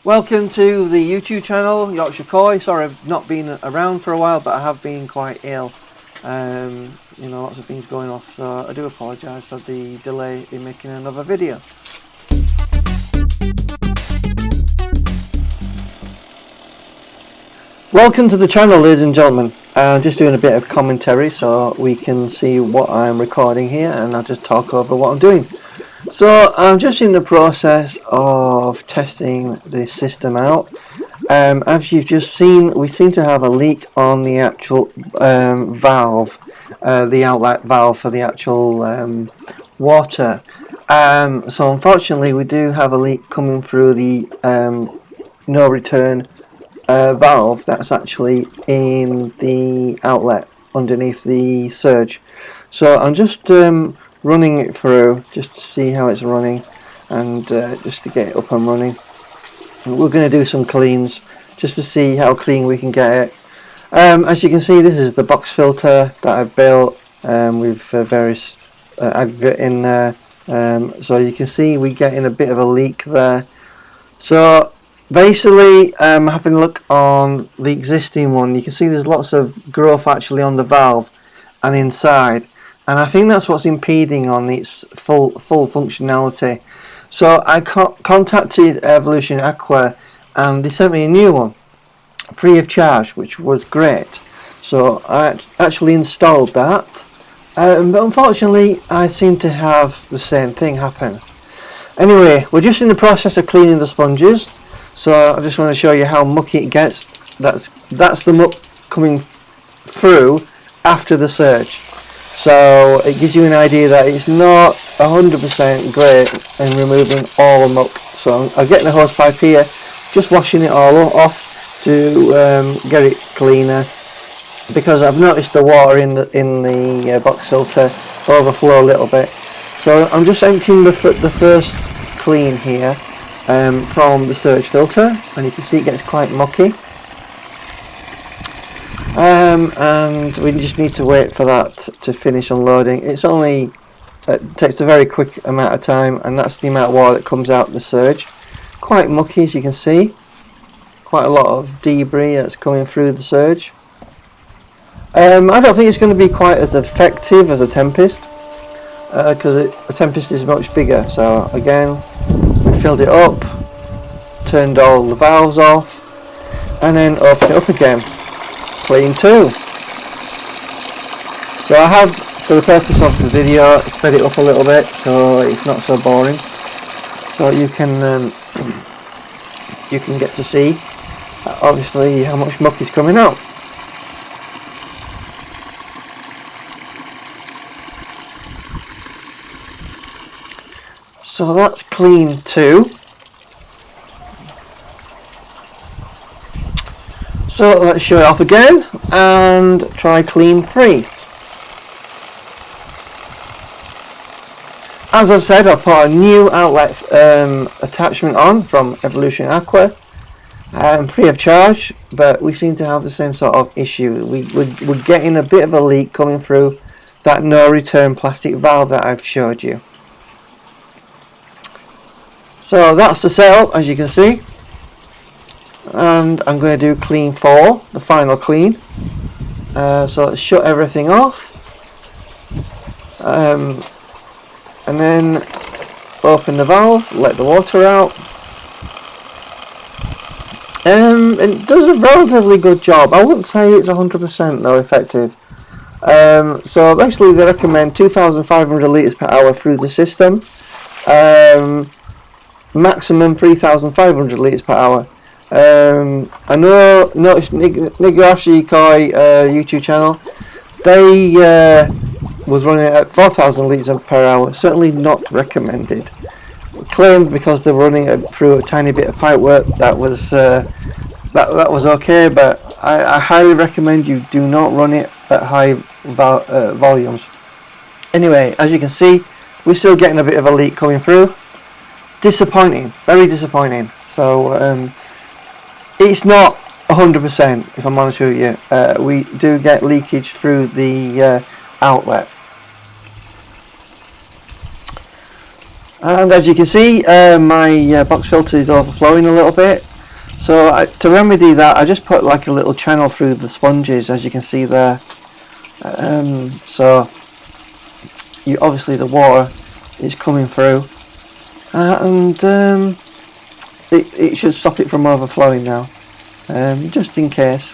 Welcome to the YouTube channel, Yorkshire Koi. Sorry I've not been around for a while, but I have been quite ill. Lots of things going off, so I do apologise for the delay in making another video. Welcome to the channel, ladies and gentlemen. I'm just doing a bit of commentary so we can see what I'm recording here, and I'll just talk over what I'm doing. So I'm just in the process of testing the system out. As you've just seen, we seem to have a leak on the actual valve, the outlet valve for the actual water. So unfortunately we do have a leak coming through the no return valve that's actually in the outlet underneath the surge. So I'm just running it through just to see how it's running, and just to get it up and running. And we're going to do some cleans just to see how clean we can get it. As you can see, this is the box filter that I've built with various aggregate in there. So you can see we're getting a bit of a leak there. So basically, having a look on the existing one, you can see there's lots of growth actually on the valve and inside, and I think that's what's impeding on its full functionality. So I contacted Evolution Aqua, and they sent me a new one free of charge, which was great. So I actually installed that, but unfortunately I seem to have the same thing happen. Anyway, we're just in the process of cleaning the sponges, so I just want to show you how mucky it gets. That's the muck coming through after the surge. So it gives you an idea that it's not 100% great in removing all the muck. So I'm getting the hose pipe here, just washing it all off to get it cleaner, because I've noticed the water in the box filter overflow a little bit. So I'm just emptying the first clean here from the surge filter, and you can see it gets quite mucky. And we just need to wait for that to finish unloading. It takes a very quick amount of time, and that's the amount of water that comes out the surge. Quite mucky, as you can see. Quite a lot of debris that's coming through the surge. I don't think it's going to be quite as effective as a tempest, because a tempest is much bigger. So again, we filled it up, turned all the valves off, and then open it up again. Clean too. So I have, for the purpose of the video, sped it up a little bit so it's not so boring, so you can get to see obviously how much muck is coming out. So that's clean too. So let's show it off again and try clean 3. As I've said, I put a new outlet attachment on from Evolution Aqua, free of charge, but we seem to have the same sort of issue. We're getting a bit of a leak coming through that no return plastic valve that I've showed you. So that's the setup, as you can see. And I'm going to do clean 4, the final clean. So let's shut everything off, and then open the valve, let the water out. It does a relatively good job. I wouldn't say it's 100% though effective. So basically they recommend 2,500 litres per hour through the system, maximum 3,500 litres per hour. I noticed Aqua Koi YouTube channel, they was running at 4,000 litres per hour. Certainly not recommended. Claimed because they were running it through a tiny bit of pipe work that was that was okay, but I highly recommend you do not run it at high volumes. Anyway, as you can see, we're still getting a bit of a leak coming through. Disappointing, very disappointing. So it's not 100%, if I'm honest with you. We do get leakage through the outlet. And as you can see, my box filter is overflowing a little bit. So to remedy that, I just put like a little channel through the sponges, as you can see there. So obviously the water is coming through, and it should stop it from overflowing now, just in case.